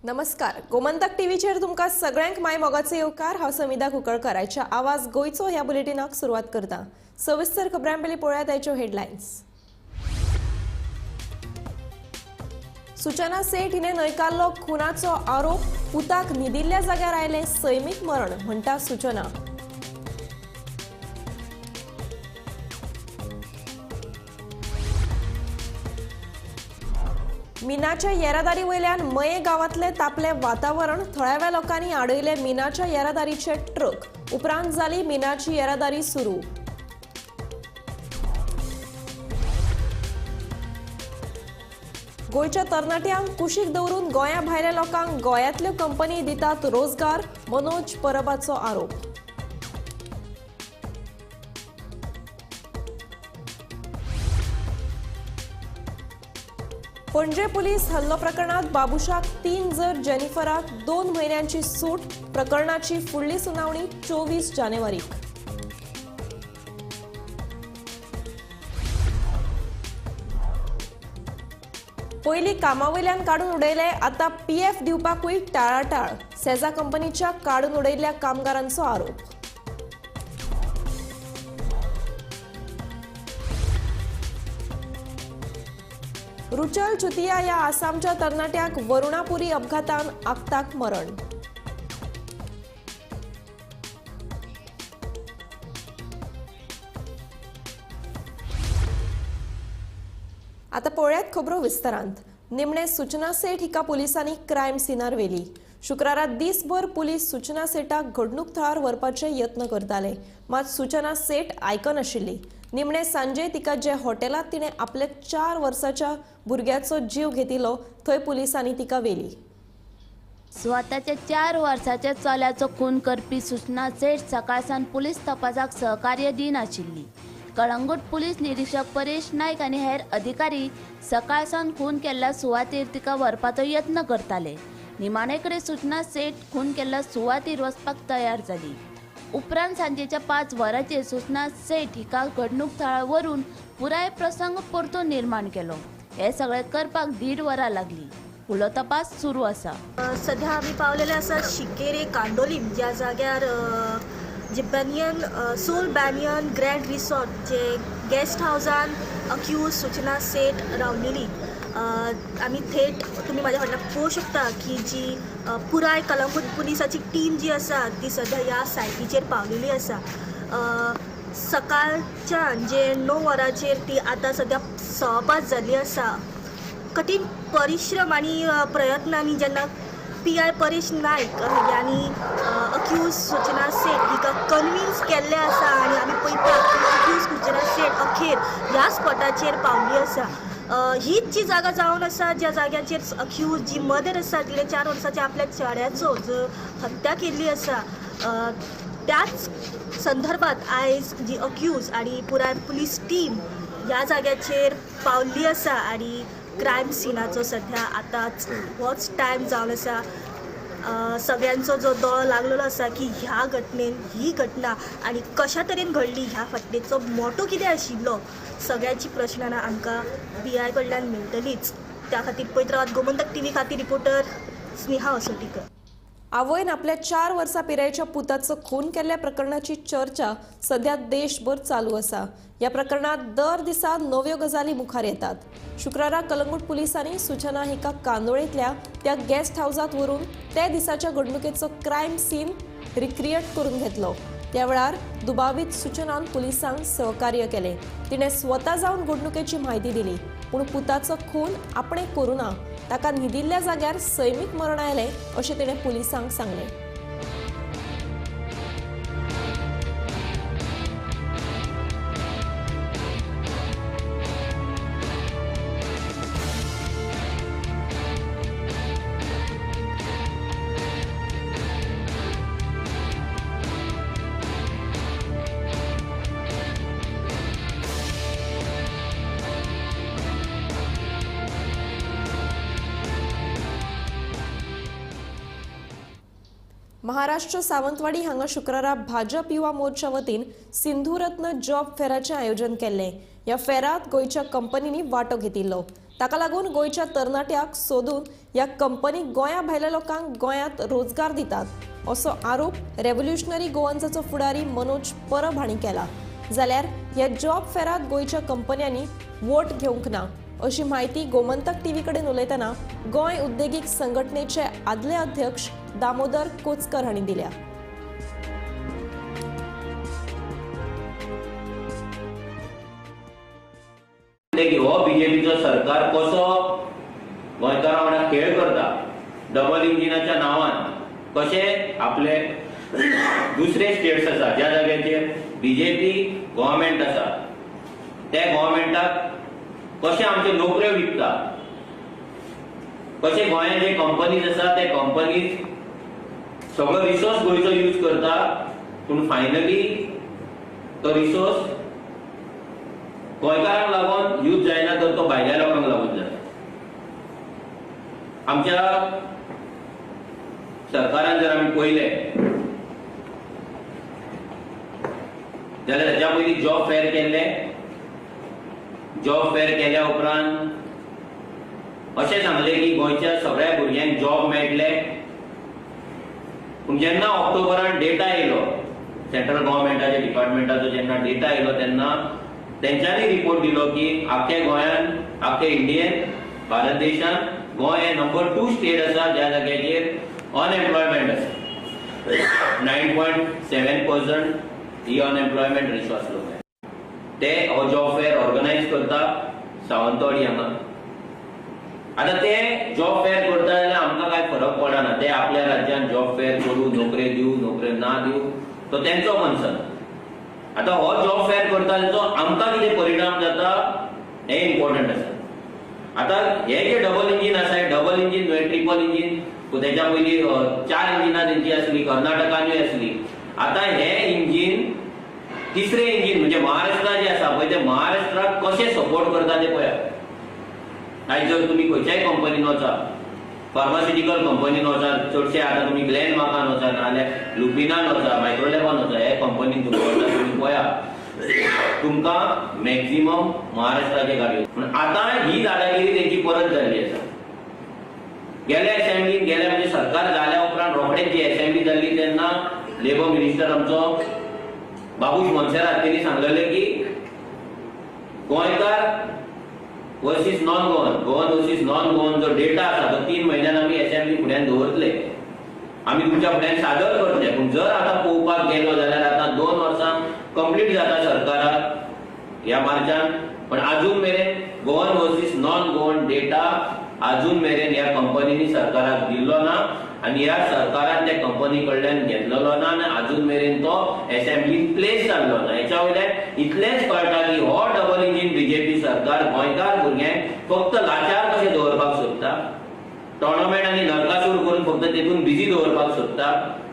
नमस्कार, गोमंतक टीव्हीचेर तुमकां सगळ्यांक माय मोगाचे येवकार। हांव समिधा कुंकळकराच्या आवाज गोयचो ह्या बुलेटिनाक सुरवात करता। सविस्तर खबरां पयलीं पळोवया ताच्यो हेडलायन्स। सुचना सेठ हिने न्हयकारलो खुनाचो आरोप, पुताक न्हिदिल्ल्या जाग्यार आयले सैमीक मरण म्हणटा सुचना। मिनाच्या येरादारी वयल्यान मये गांवांतले तापले वातावरण। थळाव्या लोकांनी आडयले मिनाच्या येरादारीचे ट्रक। उपरांत जाली मिनाची येरादारी सुरू। गोंयच्या तरणाट्यांक कुशीक दवरून गोंया भायल्या लोकांक गोंयांतल्यो कंपनी दितात रोजगार, मनोज परबाचो आरोप। पणजे पुलीस हल्लो प्रकरणात बाबुशाक 3 जर, जेनिफराक 2 म्हयन्यांची सूट। प्रकरणाची फुडली सुनावणी 24 जानेवारीक। पयलीं कामावयल्यान काडून उडयले, आतां पीएफ दिवपाकूय टाळाटाळ। सेजा कंपनीच्या काडून उडयल्ल्या कामगारांचो आरोप। रुचल चुतिया ह्या आसामच्या तरणाट्याक वरुणापुरी अपघातान आगताक मरण। आता पळयात खबरो विस्तारांत। निमणे सूचना सेठ हिका पुलिसांनी क्रायम सीनार व्हेली। शुक्रारा दिसभर पुलीस सूचना सेठाक घडणूक थळार व्हरपाचे यत्न करताले, मात सूचना सेठ आयकनाशिल्ली। निमणे सांजे तिका जे हॉटेलात तिणे आपल्या 4 वर्साच्या भुरग्याचो जीव घेतिलो, थंय पुलिसांनी तिका व्हेली। स्वताच्या 4 वर्साच्या चल्याचो खून करपी सूचना सेठ सकाळसान पुलीस तपासाक सहकार्य दिनाशिल्ली। कळंगूट पुलीस निरीक्षक परेश नायक आनी हेर अधिकारी सकाळसान खून केल्ल्या सुवातेर तिका व्हरपाचो यत्न करताले। निमाणेकडे सूचना सेठ खून केल्ल्या सुवातेर वचपाक तयार जाली। उपरांत सांजेच्या 5 वरांचेर सूचना सेठ हिका घडणूक थळार व्हरून पुराय प्रसंग परतून निर्माण केलो। हे सगळे करपाक 1.5 वरां लागली। फुडलो तपास सुरू आसा। सध्या आमी पावलेले आसा शिकेरे कांडोलीम, ज्या जाग्यार जे सोल बॅनियन ग्रँड रिसॉर्ट जे गेस्ट हावजान अक्यूज सूचना सेठ रावलेली। आमी थेट तुम्ही माझ्या फाटल्यान पळोवंक शकता की जी पुराय कलंगूट पुलिसाची टीम जी आसा ती सध्या ह्या सायटीचेर पावलेली आसा। सकाळच्यान जे 9 वरांचेर ती आतां सध्या 6:05 जाल्ली आसा। कठीण परिश्रम आनी प्रयत्नांनी जेन्ना PI परेश नायक यांनी अक्यूज सूचना सेठ हिका कन्विन्स केल्ले आसा आनी आमी पळयता की अक्यूज सूचना सेठ अखेर ह्या स्पॉटाचेर पावली आसा। हीच जी जागा जावन आसा ज्या जाग्याचेर अक्यूज जी मदर आसा तिणे 4 वर्साच्या आपल्या चेड्याचो जो हत्या केल्ली आसा, त्याच संदर्भात आयज जी अक्यूज आनी पुराय पुलीस टीम ह्या जाग्याचेर पावल्ली आसा आनी क्रायम सिनाचो सध्या आतांच होच टायम जावन आसा। सगळ्यांचो जो दोळो लागलेलो आसा की ह्या घटनेन ही घटना आनी कशा तरेन घडली, ह्या फाटलेचो मोटो कितें आशिल्लो, सगळ्यांची प्रश्नां आमकां PI कडल्यान मेळटलीच। त्या खातीर पळयत रावात गोमंतक टीव्ही खातीर रिपोर्टर स्नेहा असोटीकर। आवयन आपल्या 4 वर्सां पिरायेच्या पुताचो खून केल्ल्या प्रकरणाची चर्चा सध्या देशभर चालू आसा। या प्रकरणात दर दिसा नव्यो गजाली मुखार येतात। शुक्रारा कलंगूट पुलिसांनी सूचना हिका कांदोळेंतल्या त्या गेस्ट हावजात व्हरून त्या दिसाच्या घडणुकेचो क्रायम सीन रिक्रिएट करून घेतलो। त्या वेळार दुबावीत सूचनान पुलिसांक सहकार्य केले। तिणे स्वता जावन घडणुकेची म्हायती दिली, पूण पुताचो खून आपणे करूं ना, ताका न्हिदिल्ल्या जाग्यार सैमीक मरण आयलें अशें तिणे पुलिसांक सांगलें। महाराष्ट्र सावंतवाडी हांगा शुक्रारा भाजप युवा मोर्चा वतीन सिंधुरत्न जॉब फेराचें आयोजन केल्लें। ह्या फेरात गोंयच्या कंपनींनी वांटो घेतिल्लो। ताका लागून गोंयच्या तरणाट्याक सोदून ह्या कंपनीक गोंया भायल्या लोकांक गोंयांत रोजगार दितात असो आरोप रेव्होल्युशनरी गोवन्साचो फुडारी मनोज परब हांणी केला. जाल्यार ह्या जॉब फेरात गोंयच्या कंपन्यांनी वोट घेवंक ना अशी माहिती गोमंतक टीव्ही कडेन उलयतना गोंय उद्देगीक संघटनेचे आदले अध्यक्ष दामोदर कोचकर हांणी दिल्या. हो बीजेपीचो सरकार कसो गोंयकारां वांगडा खेळ करता, डबल इंजिनाच्या नांवान कशे आपले दुसरे स्टेट्स आसा ज्या जाग्याचेर बीजेपी गव्हर्मेंट आसा त्या गव्हर्मेंटाक कशे आमचे नोकऱ्यो विकता, कशे गोंयांत जे कंपनीज आसा ते कंपनीज सगळो रिसोर्स गोंयचो यूज करता, पूण फायनली तो रिसोर्स गोंयकारांक लागून यूज जायना तर तो भायल्या लोकांक लागून जाता. आमच्या सरकारान जर आमी पळयले जाल्यार हेच्या पयलीं जॉब फेअर केल्ले. जॉब फेअर केल्या उपरांत अशें सांगले की गोंयच्या सगळ्या भुरग्यांक जॉब मेळटले. पूण जेन्ना ऑक्टोबरान डेटा येयलो सेंट्रल गव्हर्मेंटाच्या डिपार्टमेंटाचो, जेन्ना डेटा येयलो तेन्ना तेंच्यांनी रिपोर्ट दिलो की आख्या गोंयांत, आख्या इंडियेन, भारत देशांत गोंय हे नंबर 2 स्टेट आसा ज्या जाग्याचेर अनएम्प्लॉयमेंट आसा. 9.7% ही अनएम्प्लॉयमेंट रेशो आसलो. ते हो जॉब फेअर ऑर्गनायज करता सावंतवाडी हांगा. आतां ते जॉब फेअर करता जाल्यार आमकां कांय फरक पडना. ते आपल्या राज्यांत जॉब फेअर करूं, नोकऱ्यो दिवं, नोकऱ्यो ना दिवं, तो तेंचो कन्सर्न. आता हो जॉब फेअर करता तेचो आमकां कितें परिणाम जाता हे इम्पॉर्टंट आसा. आता हे जे डबल इंजिन आसा, डबल इंजिन न्हय, ट्रिपल इंजिन, तेच्या पयलीं 4 इंजिनां तेंची आसली, कर्नाटकानूय आसली. आता हे इंजिन तिसरे इंजिन म्हणजे महाराष्ट्रा जे आसा पळय ते महाराष्ट्राक कशे सपोर्ट करता ते पळया. आयज जर तुमी खंयच्याय कंपनीन वचा, फार्मास्युटिकल कंपनीन वचा, चडशे आतां तुमी ग्लेनमार्कान वचा, नाजाल्यार लुपिनान वचा, मायक्रोलॅबान वचा, हे कंपनीन तुमी वचा, तुमी पळया तुमकां मॅक्झिमम महाराष्ट्राचे गाडयो. पूण आतां ही दादागिरी तेंची परत जाल्ली आसा. गेल्या असेंब्लीन गेल्या म्हणजे सरकार जाल्या उपरांत रोखडेच जी असेंब्ली जाल्ली तेन्ना लेबर मिनिस्टर आमचो बाबूश मोन्सेरात तेणी सांगलेले की गोंयकार versus non Goan, Goan versus non Goan जो डेटा आसा तो 3 म्हयन्यान आमी असेंब्ली फुड्यान दवरतले, आमी तुमच्या फुड्यान सादर करतले. पूण जर आतां पळोवपाक गेलो जाल्यार आतां 2 वर्सां कंप्लीट जाता सरकाराक ह्या मार्चान, पण अजून मेरेन Goan versus non Goan data अजून मेरेन ह्या कंपनीनी सरकाराक दिल्लो ना आणि ह्या सरकारान त्या कंपनी कडल्यान घेतलेलो ना आणि अजून मेरेन तो असेंब्लीत प्लेस जाल्लो ना. हेच्या वयल्यान इतलेंच कळटा की हो डबल इंजिन बीजेपी सरकार गोंयकार भुरग्यांक फक्त लाचार कशे दवरपाक सोदता, टोर्नामेंट आणि नरकासूर करून फक्त तेतून बिजी दवरपाक सोदता,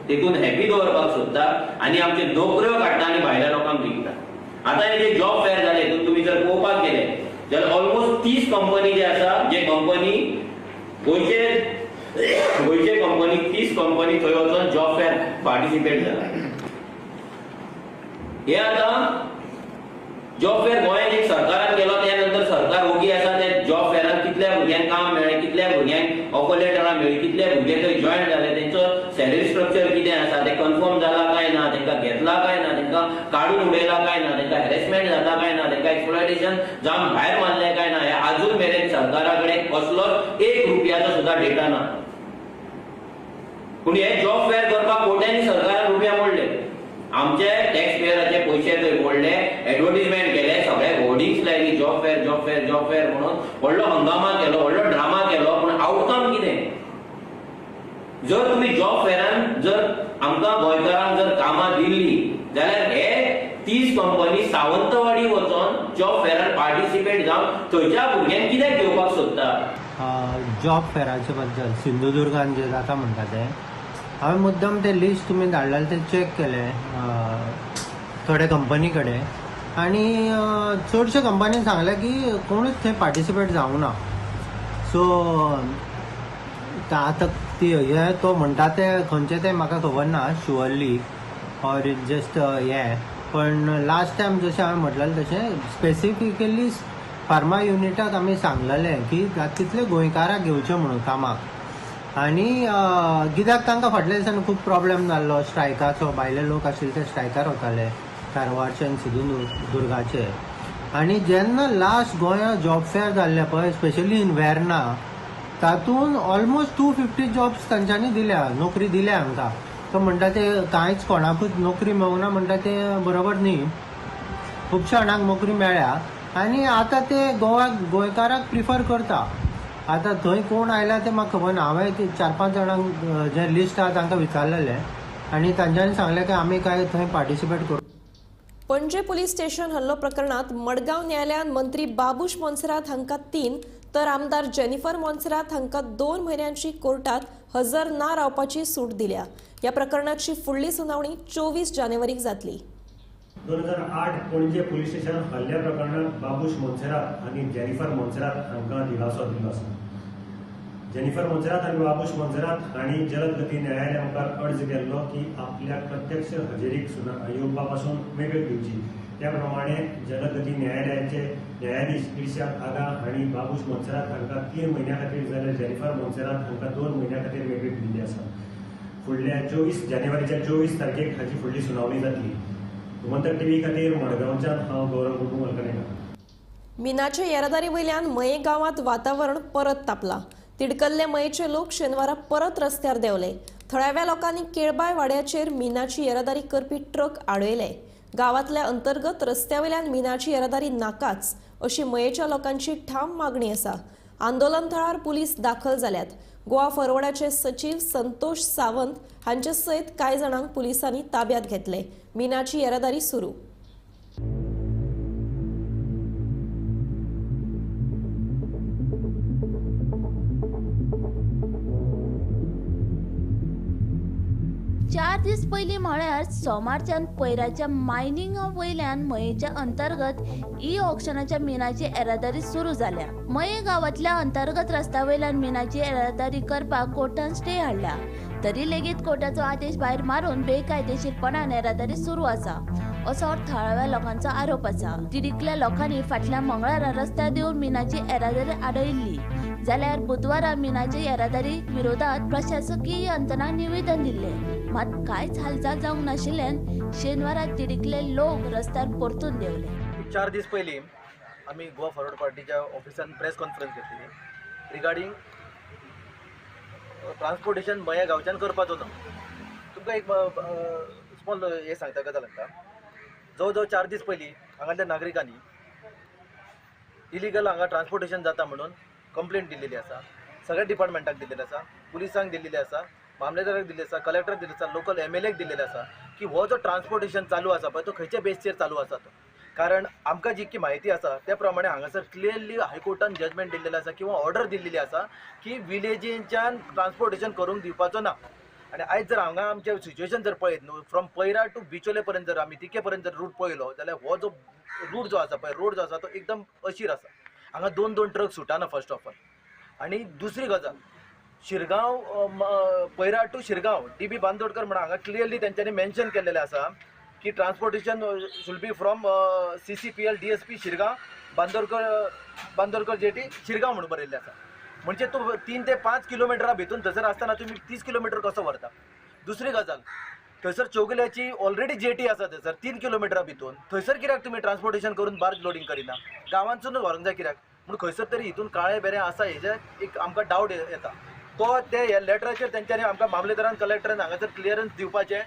तेतून हॅपी दवरपाक सोदता आणि आमचे नोकऱ्यो काडटा आणि भायल्या लोकांक विकता. आता हे जे जॉब फेअर जाले हितून तुम्ही जर पळोवपाक गेले जाल्यार ऑलमोस्ट 30 कंपनी जे आसा, जे कंपनी गोंयचे कंपनी 30 कंपनी थंय वचून जॉब फेअर पार्टिसिपेट जाला. हे आता जॉब फेअर गोंयांत एक सरकारान केलो, त्यानंतर सरकार ओगी आसा ते जॉब फेअरान कितल्या भुरग्यांक काम मेळ्ळें, कितल्या भुरग्यांक ऑफर लेटरां मेळ्ळी, कितले भुरगे थंय जॉयन जाले, तेंचो सॅलरी स्ट्रक्चर कितें आसा ते कन्फर्म जाला काय ना, तेंकां घेतला काय ना, तेंकां काडून उडयला काय ना, तेंकां हॅरेसमेंट जाता काय ना, तेंकां एक्सप्लॉयटेशन जावन भायर मारलें काय ना, हे अजून मेरेन सरकारा कडेन कसलोच 1 रुपयाचो सुद्धा डेटा ना. पूण हे जॉब फेअर करपाक कोट्यांनी सरकारान रुपया मोडले, आमचे टॅक्स पेयराचे पयशे थंय मोडले, एडवर्टिजमेंट केले, सगळे होर्डिंग्स लायली job fair job fair job fair म्हणून व्हडलो हंगामा केलो, व्हडलो ड्रामा केलो. पूण आउटकम कितें? जर तुम्ही जॉब फेअरान जर आमकां गोंयकारांक जर कामां दिल्ली जाल्यार हे 30 कंपनी सावंतवाडी वचून जॉब फेअरान पार्टिसिपेट जावन थंयच्या भुरग्यांक कितें घेवपाक सोदता. जॉब फेअराचे बद्दल सिंधुदुर्गान जे जाता म्हणटा ते हांवें मुद्दम ते लिस्ट तुमी धाडलेले ते चॅक केले थोडे कंपनी कडेन, आनी चडशे कंपनीन सांगलें की कोणूच थंय पार्टिसिपेट जावंक ना. सो आतां ती हे तो म्हणटा ते खंयचे ते म्हाका खबर ना शुअरली ऑर इट जस्ट हे, पण लास्ट टायम जशें हांवें म्हटलेलें तशें स्पेसिफिकली फार्मा युनिटाक आमी सांगलेलें की तितले गोंयकाराक घेवचे म्हणून कामाक आनी कित्याक तांकां फाटल्या दिसांनी खूब प्रॉब्लेम जाल्लो स्ट्रायकाचो. भायले लोक आशिल्ले ते स्ट्रायकार वताले कारवारचे आनी सिंधुदुर्गाचे. आनी जेन्ना लास्ट गोंयांत जॉब फेअर जाल्ले पळय स्पेशली इन वेर्ना तातूंत ऑलमोस्ट 250 जॉब्स तांच्यांनी दिल्या, नोकरी दिल्या हांकां. तो म्हणटा ते कांयच कोणाकूच नोकरी मेळूना म्हणटा ते बरोबर न्ही. खुबश्या जाणांक नोकरी मेळ्ळ्या आनी आतां ते गोंयकाराक प्रिफर करता. आतां थंय कोण आयला ते म्हाका खबर ना. हांवें ते 4-5 जाणांक जे लिस्ट आहा तांकां विचारलेलें आनी तांच्यांनी सांगलें की आमी काय थंय पार्टिसिपेट करूं. पणजे पोलीस स्टेशन हल्लो प्रकरणात मडगांव न्यायालयान मंत्री बाबूश मोन्सेरात हांकां 3 तर आमदार जेनिफर मोन्सेरात हांकां 2 म्हयन्यांची कोर्टात हजर ना रावपाची सूट दिल्या. ह्या प्रकरणाची फुडली सुनावणी 24 जानेवारीक जातली. 2008 पणजे पोलीस स्टेशन हल्ल्या प्रकरणात बाबूश मोन्सेरात आणि जेनिफर मोन्सेरात हांकां दिलासो दिलो आसा. जेनिफर मोन्सेरात आणि बाबूश मोन्सेरात हांणी जलद गती न्यायालया मुखार अर्ज केल्लो की आपल्याक प्रत्यक्ष हजेरीक येवपा पासून मेकळीक दिवची. त्या प्रमाणे जलद गती न्यायालयाचे न्यायाधीश इर्शाद आगा हांणी बाबूश मोन्सेरात हांकां 3 म्हयन्या खातीर जाल्यार जेनिफर मोन्सेरात हांकां 2 म्हयन्या खातीर मेकळीक दिल्ली आसा. फुडल्या 24 जानेवारीच्या 24 तारखेक हाची फुडली सुनावणी जातली. गोमंतक टीव्ही खातीर मडगांवच्यान हांव गौरव कुटुंबलकरेकर. मिनाच्या येरादारी वयल्यान मये गांवांत वातावरण परत तापलां. तिडकल्ले मयेचे लोक शेनवारा परत रस्त्यार देवले. थळाव्या लोकांनी केळबाय वाड्याचेर मिनाची येरादारी करपी ट्रक आडयले. गांवांतल्या अंतर्गत रस्त्यावयल्यान मिनाची येरादारी नाकाच अशी मयेच्या लोकांची ठाम मागणी आसा. आंदोलन थळार पुलीस दाखल जाल्यात. गोवा फॉरवर्डाचे सचिव संतोष सावंत हांचे सयत कांय जाणांक पुलिसांनी ताब्यात घेतले. मिनाची येरादारी सुरू. चार दीस पयलीं म्हळ्यार सोमारच्यान पयराच्या मायनिंग वयल्यान मयेच्या अंतर्गत ऑक्शनाच्या मिनाची येरादारी सुरू जाल्या. मये गांवांतल्या अंतर्गत रस्त्या वयल्यान मिनाची येरादारी करपाक कोर्टान स्टे हाडला. तरी लेगीत कोर्टाचो आदेश भायर मारून बेकायदेशीरपणान येरादारी सुरू आसा असो थळाव्या लोकांचो आरोप आसा. तिडिकल्या लोकांनी फाटल्या मंगळारा रस्त्यार देऊन मिनाची येरादारी आडयल्ली. जाल्यार बुधवारा मिनाचे येरादारी विरोधात प्रशासकीय यंत्रणांक निवेदन दिल्ले. मात कांयच हालचाल जावंक नाशिल्ल्यान शेनवारा तिडिकले लोक रस्त्यार परतून देवले. 4 दीस पयलीं आमी गोवा फॉरवर्ड पार्टीच्या ऑफिसान प्रेस कॉन्फरन्स घेतली रिगार्डींग ट्रान्सपोर्टेशन मया गांवच्यान करपाचो ना. तुमकां एक स्मॉल हे सांगता गजाल सांगता. जवळ जवळ 4 दीस पयलीं हांगातल्या नागरिकांनी इलिगल हांगा ट्रान्सपोर्टेशन जाता म्हणून कंप्लेंट दिल्ली आसा. सगळ्या डिपार्टमेंटाक दिल्लेली आसा, पुलिसांक दिल्ली आसा, मामलेदाराक दिल्ली आसा, कलेक्टराक दिल्ली आसा, लोकल MLAक दिल्लेले आसा की हो जो ट्रान्सपोर्टेशन चालू आसा पळय तो खंयच्या बेसचेर चालू आसा तो. कारण आमकां जितकी म्हायती आसा त्या प्रमाणे हांगासर क्लियरली हायकोर्टान जजमेंट दिल्लेले आसा किंवा ऑर्डर दिल्ली आसा की विलेजींच्यान ट्रान्सपोर्टेशन करूंक दिवपाचो ना. आनी आयज जर हांगा आमचें सिच्युएशन जर पळयत न्हू फ्रॉम पैरा टू बिचोले पर्यंत जर आमी तिके पर्यंत जर रूट पळयलो जाल्यार हो जो रूट जो आसा पळय रोड जो आसा तो एकदम अशीर आसा. हांगा 2 ट्रक सुटाना फर्स्ट ऑफ ऑल. आनी दुसरी गजाल Shirgaon para two Shirgaon DB Bandodkar म्हणून हांगा क्लियरली तेंच्यांनी मेन्शन केल्लेलें आसा की transportation should be from CCPL DSP Shirgaon Bandodkar jetty Shirgaon म्हणून बरयल्लें आसा. म्हणजे तूं 3 ते 5 किलोमिटरा भितून थंयसर आसतना तुमी 30 किलोमिटर कसो व्हरता. दुसरी गजाल थंयसर चौगुल्याची ऑलरेडी जेटी आसा थंयसर 3 किलोमिटरा भितून. थंयसर कित्याक तुमी ट्रान्सपोर्टेशन करून बार्ज लोडिंग करिना. गांवांतसूनच व्हरंक जाय कित्याक म्हणून खंयसर तरी हितून काळें बेरें आसा हेजे एक आमकां डावट येता. तो ते लेटराचेर तेंच्यांनी आमकां मामलेदारान कलेक्टरान हांगासर क्लियरन्स दिवपाचें.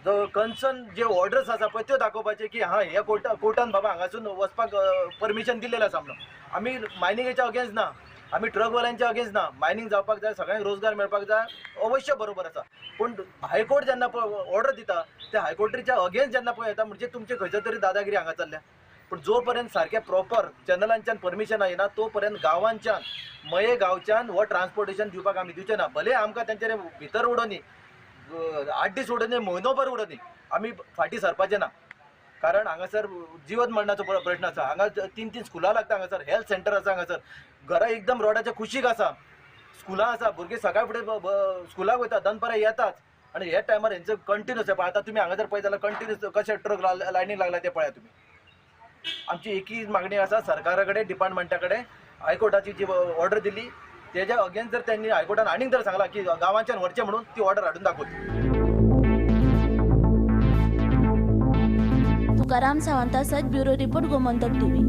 जो कन्सर्न जे ऑर्डर्स आसा पळय त्यो दाखोवपाचे की हां ह्या कोर्टान बाबा हांगासून वचपाक परमिशन दिल्लेलें आसा म्हणून. आमी मायनिंगेच्या अगेन्स्ट ना, आमी ट्रकवाल्यांच्या अगेन्स्ट ना. मायनिंग जावपाक जाय, सगळ्यांक रोजगार मेळपाक जाय, अवश्य बरोबर आसा. पूण हायकोर्ट जेन्ना ऑर्डर दिता त्या हायकोर्टीच्या अगेन्स्ट जेन्ना पळय येता म्हणजे तुमचे खंयच्या तरी दादागिरी हांगा चल्ल्या. पूण जो पर्यंत सारकें प्रॉपर चॅनलांच्यान परमिशन येना तो पर्यंत गांवांच्यान मये गांवच्यान हो ट्रान्सपोर्टेशन दिवपाक आमी दिवचें ना. भले आमकां तेंचे भितर उडोनी 8 दीस उडोनी म्हयनोभर उडोनी आमी फाटीं सरपाचें ना. कारण हांगासर जिवत मरणाचो प्रश्न आसा. हांगा 3 स्कुलां लागता, हांगासर हेल्थ सेंटर आसा, हांगासर घरां एकदम रोडाच्या कुशीक आसा, स्कुलां आसा, भुरगीं सकाळ फुडें स्कुलाक वयता दनपारां येतात. आनी हे टायमार हेंचो कंटिन्यूस आतां तुमी हांगा जर पळयत जाल्यार कंटिन्यूस कशे ट्रक लायनीक लागला ते पळया तुमी. आमची एकच मागणी आसा सरकारा कडेन डिपार्टमेंटा कडेन हायकोर्टाची जी ऑर्डर दिली तेज्या अगेन्स्ट जर त्यांनी हायकोर्टान आनीक जर सांगला की गांवांच्यान व्हरचें म्हणून ती ऑर्डर हाडून दाखोवची. तुकाराम सावंता सत ब्युरो रिपोर्ट गोमंतक टीव्ही.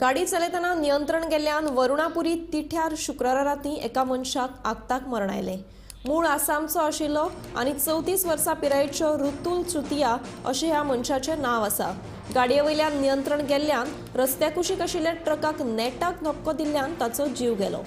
गाडी चलयतना नियंत्रण गेल्ल्यान वरुणापुरी तिठ्यार शुक्रारा रातीं एका मनशाक आगताक मरण आयलें. मूळ आसामचो आशिल्लो आनी 34 वर्सां पिरायेचो ऋतुल चुतिया अशें ह्या मनशाचें नांव आसा. गाडये वयल्यान नियंत्रण गेल्ल्यान रस्त्या कुशीक आशिल्ल्या ट्रकाक नेटाक धक्को दिल्ल्यान ताचो जीव गेलो.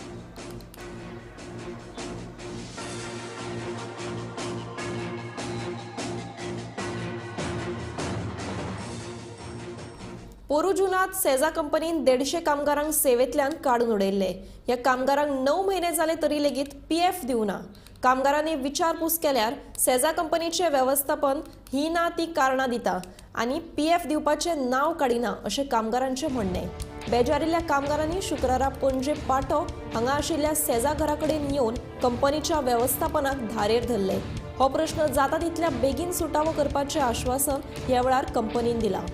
पोरुजुनात सेजा कंपनीन 150 कामगारांक सेवेंतल्यान काडून उडयल्ले. ह्या कामगारांक 9 म्हयने जाले तरी लेगीत PF दिवना. कामगारांनी विचारपूस केल्यार सेजा कंपनीचे वेवस्थापन ही ना ती कारणां दिता आनी PF दिवपाचें नांव काडिना अशें कामगारांचें म्हणणें. बेजारिल्ल्या कामगारांनी शुक्रारा पणजे पाटो हांगा आशिल्ल्या सेजा घरा कडेन येवन कंपनीच्या वेवस्थापनाक धारेर धरले. हो प्रश्न जाता तितल्या बेगीन सुटावो करपाचें आश्वासन ह्या वेळार कंपनीन दिलां.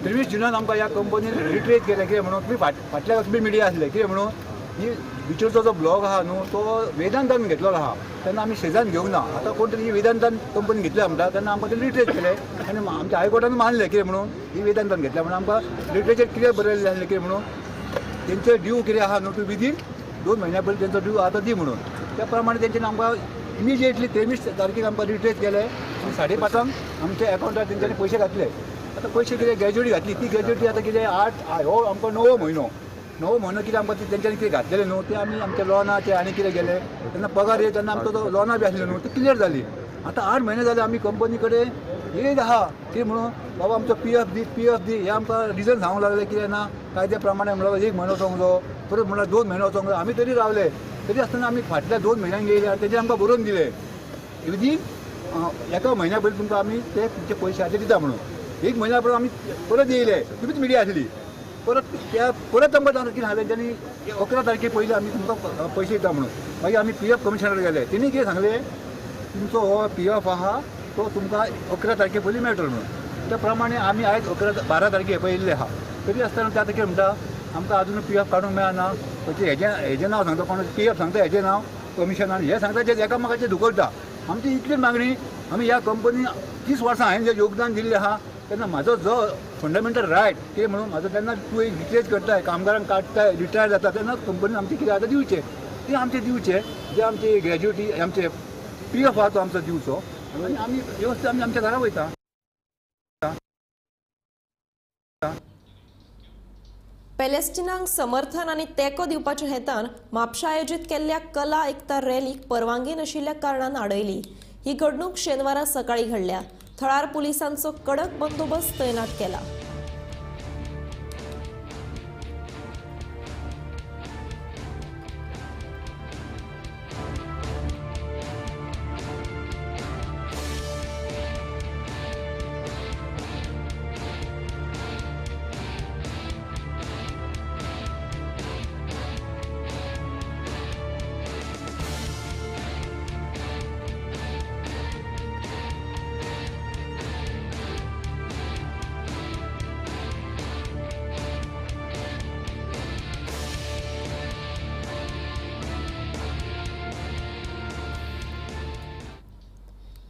तेवीस जुनान आमकां ह्या कंपनीन रिट्रेस केलें कितें म्हणून तुमी फाटल्या तुमी मिडिया आसले कितें म्हणून ही भितरचो जो ब्लॉग आहा न्हू तो वेदांतान घेतलेलो आहा तेन्ना आमी सेजान घेवंक ना. आतां कोण तरी ही वेदांतान कंपनी घेतल्या म्हणटा तेन्ना आमकां ते रिट्रेस केले आनी आमच्या हायकोर्टान मानलें कितें म्हणून ही वेदांतान घेतल्या म्हणून आमकां रिट्रेचेर कितें बरयलें आसलें कितें म्हणून तेंचे ड्यू कितें आहा न्हू तूं विदीन 2 म्हयन्या पयलीं तेंचो ड्यू आतां दी म्हणून त्या प्रमाणे तेंच्यानी आमकां इमिजिएटली 23 तारखेक आमकां रिट्रेस केले आनी 5:30 आमच्या अकावंटार तेंच्यांनी पयशे घातले. आतां पयशे कितें ग्रॅज्युएटी घातली ती ग्रॅज्युएटी आतां कितें 8 हो आमकां 9वो म्हयनो कितें आमकां तेंच्यांनी कितें घातलेलें न्हू ते आमी आमच्या लॉनाचे आनी कितें गेले तेन्ना पगार येता तेन्ना आमचो तो लॉना बी आसलें न्हू ती क्लियर जाली. आतां 8 म्हयने जाले आमी कंपनी कडेन येयत आहा कितें म्हणून बाबा आमचो PF दी हे आमकां रिजन सांगूंक लागले कितें ना कायद्या प्रमाणे म्हणल्यार 1 म्हयनो वचोंक परत म्हणल्यार 2 म्हयने वचोंक जाय. आमी तरी रावले तरी आसतना आमी फाटल्या 2 म्हयन्यांक येयले तेजे आमकां बरोवन दिले विदीन एका म्हयन्या पयलीं तुमकां आमी ते तुमचे पयशाचे दिता म्हणून 1 म्हयन्या परत आमी परत येयले तुमीच मिडिया आसली परत आमकां कितें सांगलें तेणी 11 तारखे पयलीं आमी तुमकां पयशे दिता म्हणून. मागीर आमी PF कमिशनर गेले तेणी कितें सांगलें तुमचो हो PF आहा तो तुमकां 11 तारखे पयलीं मेळटलो म्हणून. त्या प्रमाणे आमी आयज 12 तारखे पळय येयल्ले आहा तरी आसतना ते आतां कितें म्हणटा आमकां अजून PF काडूंक मेळना हेजें नांव सांगता कोण PF सांगता हेजें नांव कमिशनान हें सांगता जे एकामेकाचें धुकलता. आमची इतलीच मागणी आमी ह्या कंपनी 30 वर्सां हांवें जें योगदान दिल्लें आहा तेन्ना म्हाजो जो फंडामेंटल रायट कितें म्हणून म्हाजो तेन्ना तूं एक रिट्रेस करताय कामगारांक काडटाय रिटायर जाता तेन्ना कंपनीन आमचें कितें आतां दिवचें तें आमचें दिवचें जे आमचे ग्रॅज्युएटी आमचे PF आहा तो आमचो दिवचो आनी आमी वेवस्थीत आमी आमच्या घरा वयता. पॅलेस्टिनांक समर्थन आनी तेंको दिवपाच्या हेतान म्हापशा आयोजीत केल्ल्या कला एकता रॅलीक परवानगी नाशिल्ल्या कारणान आडयली. ही घडणूक शेनवारा सकाळी घडल्या. थळार पुलिसांचो कडक बंदोबस्त तैनात केला.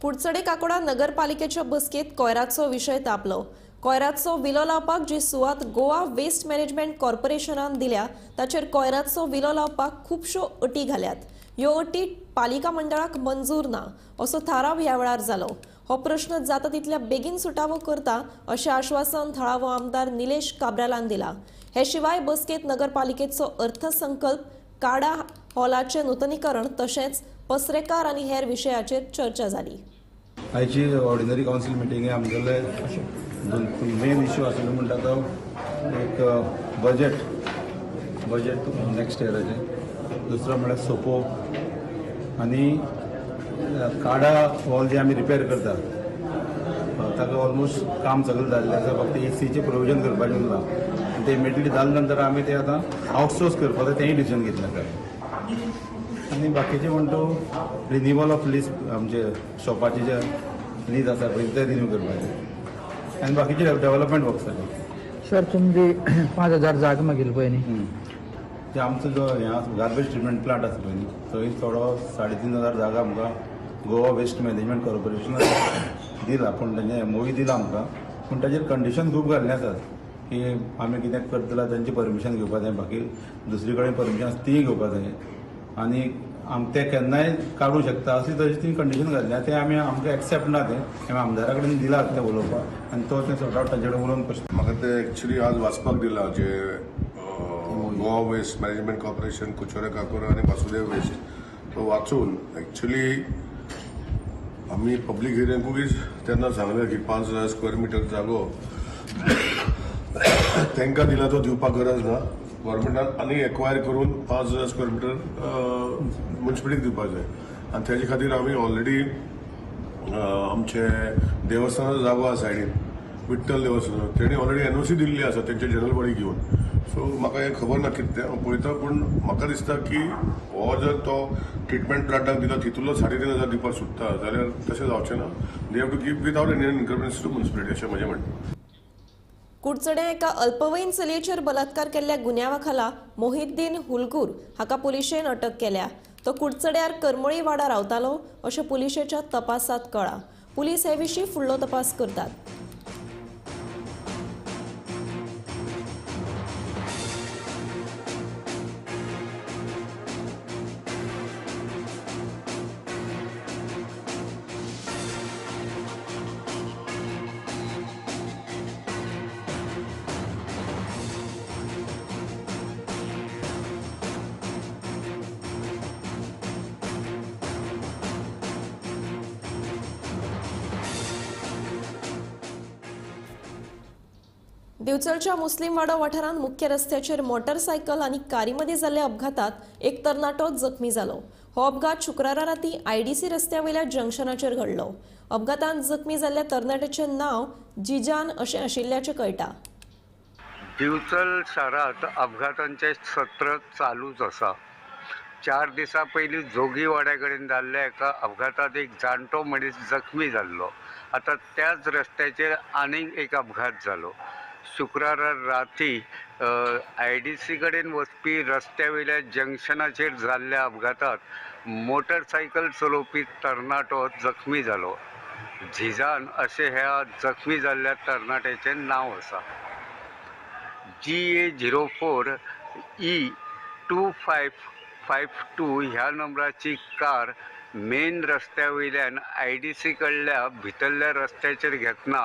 पुडचडे काकोडा नगरपालिकेच्या बसकेत कोयराचो विशय तापलो. कोयराचो विलो लावपाक जी सुवात गोवा वेस्ट मॅनेजमेंट कॉर्पोरेशनान दिल्या ताचेर कोयराचो विलो लावपाक खुबश्यो अटी घाल्यात. ह्यो अटी पालिका मंडळाक मंजूर ना असो थाराव ह्या वेळार जालो. हो प्रश्न जाता तितल्या बेगीन सुटावो करता अशें आश्वासन थळावो आमदार निलेश काब्रालान दिला. हे शिवाय बसकेत नगरपालिकेचो अर्थसंकल्प काडा हॉलाचें नूतनीकरण तशेंच पसरेकार आनी हेर विशयाचेर चर्चा जाली. आयची ऑर्डिनरी कावन्सील मिटिंगे आमगेले मेन इश्यू आशिल्लो म्हणटा तो एक बजेट नेक्स्ट इयराचें. दुसरो म्हणल्यार सोपो आनी काडा हॉल जे आमी रिपेर करता ताका ऑलमोस्ट काम सगळें जाल्लें आसा. फक्त ACचें प्रोविजन करपाचें उरलां. आनी ते इमिडिएटली जाले नंतर आमी ते आतां आउटसोर्स करपाचें तेंय डिसिजन घेतलें आसा. आनी बाकीचे म्हणटा रिन्युवल ऑफ लीज आमचे शॉपाचे जे लीज आसा पळय ते रिन्यू करपाचे आनी बाकीचे डेव्हलपमेंट वर्क्स जाले. सर तुमची 5000 जागा मागिल्ली पळय न्ही, ते आमचो जो हें आसा गार्बेज ट्रिटमेंट प्लांट आसा पळय न्ही थंय थोडो 3500 जागा आमकां गोवा वेस्ट मॅनेजमेंट कॉर्पोरेशनान दिला, पूण तेंचे मोई दिला आमकां, पूण ताचेर कंडिशन खूब घाल्ले आसात की आमी कितें करतले तांची परमिशन घेवपाक जाय, बाकी दुसरे कडेन परमिशन आसा तीय घेवपाक जाय आनी ते केन्नाय काडूं शकता अशी तशी ती कंडिशन घातल्या. ते आमी आमकां एक्सेप्ट ना ते आमी आमदारा कडेन दिला ते उलोवपाक आनी तो ते सॉर्ट आउट तांचे कडेन उलोवन कशें. म्हाका ते एक्चुली आज वाचपाक दिला जे गोवा वेस्ट मॅनेजमेंट कॉर्पोरेशन कुचोरे काकोर आणि वासुदेव वेस्ट तो वाचून एक्चुली आम्ही पब्लीक एरियांकूच तेन्ना सांगलें की 5000 स्क्वेअर मिटर जागो तांकां दिला तो दिवपाक गरज ना, गव्हर्मेंटान आनी एक्वायर करून 5000 स्क्वेअर मिटर म्युन्सिपालिटीक दिवपाक जाय. आनी तेजे खातीर आमी ऑलरेडी आमचे देवस्थानाचो जागो आसा सायडीन विठ्ठल देवस्थान तेणी ऑलरेडी NOC दिल्ली आसा तेंचे जनरल बॉडी घेवन. सो म्हाका हें खबर ना कितें तें हांव पळयता, पूण म्हाका दिसता की हो जर तो ट्रिटमेंट प्लांटाक दिलो तितूलो 3500 दिवपाक सुट्टा जाल्यार तशें जावचें ना. They have to keep without any encumbrance to municipality अशें म्हजें म्हणणें. कुडचड्या एका अल्पवयीन चलयेचेर बलात्कार केल्ल्या गुन्यांवा खाला मोहिद्दीन हुलगूर हाका पुलिशेन अटक केल्या. तो कुडचड्यार करमळी वाडा रावतालो अशें पुलिशेच्या तपासात कळ्ळां. पुलीस हे विशीं फुडलो तपास करतात. दिवचलच्या मुस्लिम वाडा वाठारांत मुख्य रस्त्याचेर मोटारसायकल आनी कारी मदीं जाल्ल्या अपघातात एक तरणाटो जखमी जालो. हो अपघात शुक्रारा रातीं IDC रस्त्यावयल्या जंक्शनाचेर घडलो. अपघातांत जखमी जाल्ल्या तरणाट्याचें नांव जिजान अशें आशिल्ल्याचें कळटा. दिवचल शारांत अपघातांचें सत्र चालूच आसा. 4 दिसां पयलीं जोगी वाड्या कडेन जाल्ल्या एका अपघातांत एक जाणटो मनीस जखमी जाल्लो. आतां त्याच रस्त्याचेर आनीक एक अपघात जालो. शुक्रारा राती IDC कडेन वचपी रस्त्यावयल्या जंक्शनाचेर जाल्ल्या अपघातांत मोटरसायकल चलोवपी तरणाटो जखमी जालो. झिजान अशें ह्या जखमी जाल्ल्या तरणाट्याचें नांव आसा. GA04 E2552 ह्या नंबराची कार मेन रस्त्यावयल्यान IDC कडल्या भितरल्या रस्त्याचेर घेतना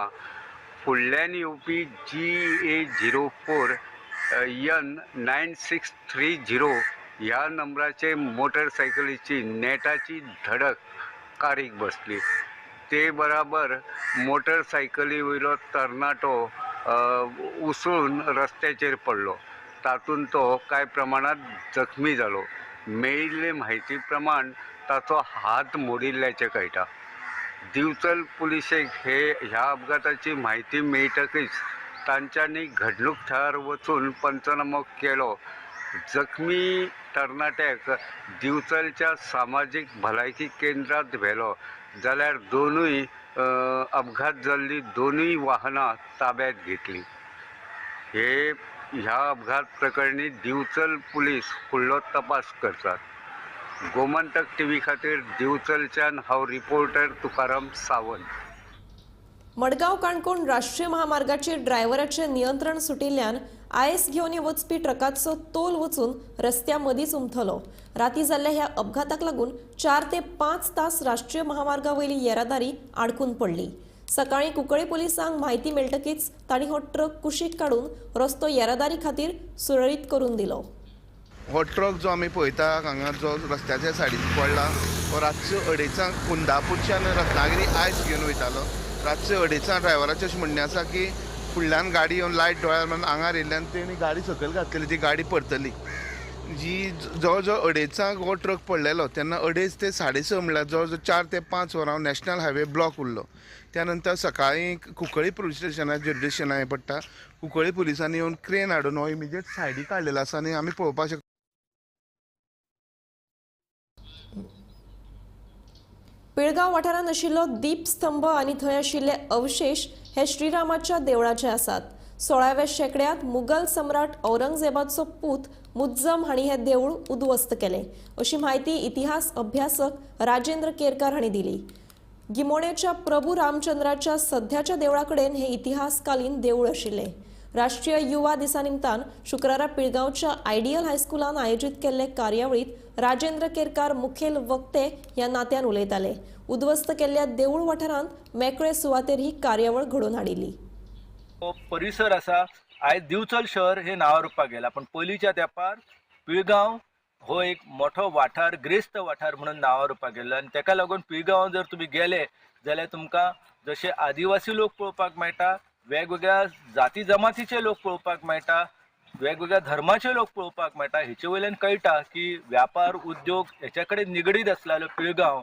फुडल्यान येवपी GA04 N9630 ह्या नंबराचे मोटरसायकलीची नेटाची धडक कारीक बसली. ते बराबर मोटरसायकली वयलो तरणाटो उसळून रस्त्याचेर पडलो. तातूंत तो कांय प्रमाणात जखमी जालो. मेळिल्ले म्हायती प्रमाण ताचो हात मोडिल्ल्याचें कळटा. दिवचल पुलिशेक ह्या अपघाताची म्हायती मेळटकीच तांच्यांनी घडणूक थळार वचून पंचनामो केलो. जखमी तरणाट्याक दिवचलच्या सामाजीक भलायकी केंद्रांत व्हेलो जाल्यार दोनूय अपघात जाल्ली दोनूय वाहनां ताब्यात घेतली. ह्या अपघात प्रकरणी दिवचल पुलीस फुडलो तपास करतात. गोमंतक TV खातीर दिवचलच्यान हांव रिपोर्टर तुकाराम सावंत. मडगांव काणकोण राष्ट्रीय महामार्गाचेर ड्रायव्हराचें नियंत्रण सुटिल्ल्यान आयस घेवन वचपी ट्रकाचो तोल वचून रस्त्या मदींच उमथलो. रातीं जाल्ल्या ह्या अपघाताक लागून 4 ते 5 तास राष्ट्रीय महामार्गा वयली येरादारी आडकून पडली. सकाळीं कुंकळे पुलिसांक म्हायती मेळटकीच तांणी हो ट्रक कुशीक काडून रस्तो येरादारी खातीर सुरळीत करून दिलो. हो ट्रक जो आमी पळयता हांगा जो रस्त्याच्या सायडीन पडला हो रातचो 2:30 कुंदापूरच्यान रत्नागिरी आयस घेवन वयतालो. रातचो 2:30 ड्रायव्हराचें अशें म्हणणें आसा की फुडल्यान गाडी येवन लायट दोळ्यार म्हणून आंगार येयल्ल्यान तेणी गाडी सकयल घातलेली, ती गाडी पडटली. जी जवळ जवळ 2:30 हो ट्रक पडलेलो तेन्ना 2:30 ते 6:30 म्हणल्यार जवळ जवळ 4 ते 5 वरां नॅशनल हायवे ब्लॉक उरलो. त्यानंतर सकाळीं कुंकळ्ळी पुलीस स्टेशनार जुडिशन हें पडटा. कुंकळ्ळी पुलिसांनी येवन क्रेन हाडून हो इमिजिएट सायडीक काडलेलो आसा आनी आमी पळोवपाक शकता. पिळगांव वाठारांत आशिल्लो दीपस्तंभ आनी थंय आशिल्ले अवशेश हे श्रीरामाच्या देवळाचे आसात. 16व्या शेंकड्यांत मुघल सम्राट औरंगजेबाचो पूत मुज्जम हांणी हे देवूळ उद्ध्वस्त केले अशी माहिती इतिहास अभ्यासक राजेंद्र केरकार हांणी दिली. गिमोणेच्या प्रभू रामचंद्राच्या सध्याच्या देवळाकडेन हे इतिहासकालीन देवूळ आशिल्ले. राष्ट्रीय युवा दिसा निमतान शुक्रारा पिळगांवच्या आयडियल हायस्कुलान आयोजीत केल्ले कार्यावळीत राजेंद्र केरकार मुखेल वक्ते ह्या नात्यान उलयताले. उद्ध्वस्त केल्ल्या देवूळ वाठारांत मेकळे सुवातेर ही कार्यावळ घडोवन हाडिल्ली. परिसर आसा आयज दिवचल शहर हे नांवा रुपाक गेला, पण पयलींच्या तेंपार पिळगांव हो एक मोठो वाठार ग्रेस्त वाठार म्हणून नांवा रुपाक गेल्लो आनी तेका लागून पिळगांव जर तुमी गेले जाल्यार तुमकां जशे आदिवासी लोक पळोवपाक मेळटा, वेगवेगळ्या जाती जमातीचे लोक पळोवपाक मेळटा, वेगवेगळ्या धर्माचे लोक पळोवपाक मेळटा. हेचे वयल्यान कळटा की व्यापार उद्योग हेच्या कडेन निगडीत आसलेलो पिळगांव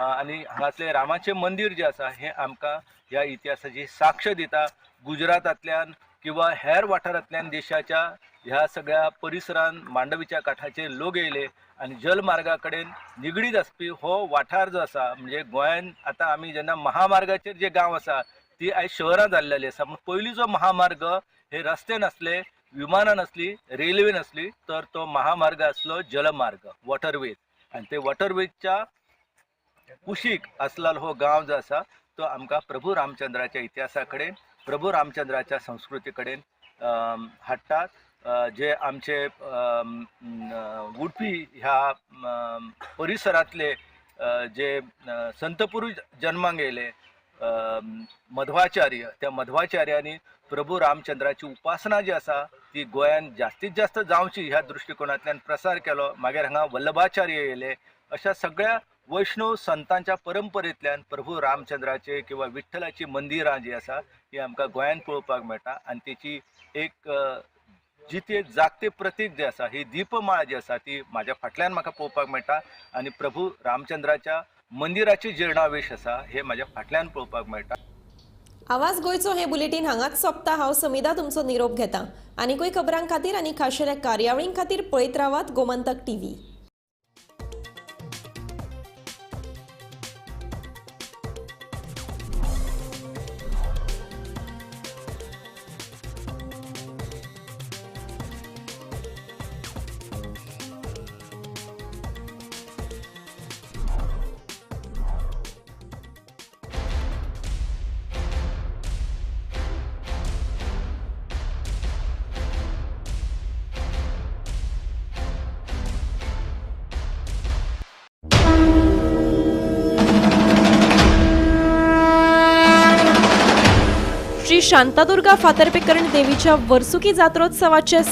आनी हांगासलें रामाचें मंदीर जें आसा हें आमकां ह्या इतिहासाची साक्ष दिता. गुजरातांतल्यान किंवा हेर वाठारांतल्यान देशाच्या ह्या सगळ्या परिसरांत मांडवीच्या काठाचेर लोक येयले आनी जलमार्गा कडेन निगडीत आसपी हो वाठार जो आसा म्हणजे गोंयान आतां आमी जेन्ना महामार्गाचेर जे गांव आसा ती आयज शहरां जाल्लेली आसा. पूण पयलींचो महामार्ग हे रस्ते नासले, विमानां नासली, रेल्वे नासली, तर तो महामार्ग आसलो जलमार्ग, वॉटरवेज. आनी ते वॉटरवेजच्या कुशीक आसलेलो हो गांव जो आसा तो आमकां प्रभू रामचंद्राच्या इतिहासा कडेन, प्रभू रामचंद्राच्या संस्कृती कडेन हाडटात. जे आमचे उडपी ह्या परिसरांतले जे संत पुरुष जन्माक येयले मध्वाचार्य, त्या मध्वाचार्यांनी प्रभू रामचंद्राची उपासना जी आसा ती गोंयान जास्तीत जास्त जावची ह्या दृश्टिकोनांतल्यान प्रसार केलो. मागीर हांगा वल्लभाचार्य येयले. अशा सगळ्या वैष्णव संतांच्या परंपरेंतल्यान प्रभू रामचंद्राचे किंवा विठ्ठलाची मंदिरां जी आसा ही आमकां गोंयान पळोवपाक मेळटा आनी तेची एक जी ती जागते प्रतीक जे आसा ही दीपमाळ जी आसा ती म्हाज्या फाटल्यान म्हाका पळोवपाक मेळटा आनी प्रभू रामचंद्राच्या मंदिराची जीर्णावेश आसा हे म्हाज्या फाटल्यान पळोवपाक मेळटा. आवाज गोंयचो हे बुलेटिन हांगाच सोंपता. हांव समिधा तुमचो निरोप घेता. आनीकूय खबरां खातीर आनी खाशेल्या कार्यावळीं खातीर पळयत रावात गोमंतक टीव्ही. श्री शांतादुर्गा फातर्पेकरण देवीच्या वर्सुकी जात्रोत्सवाचे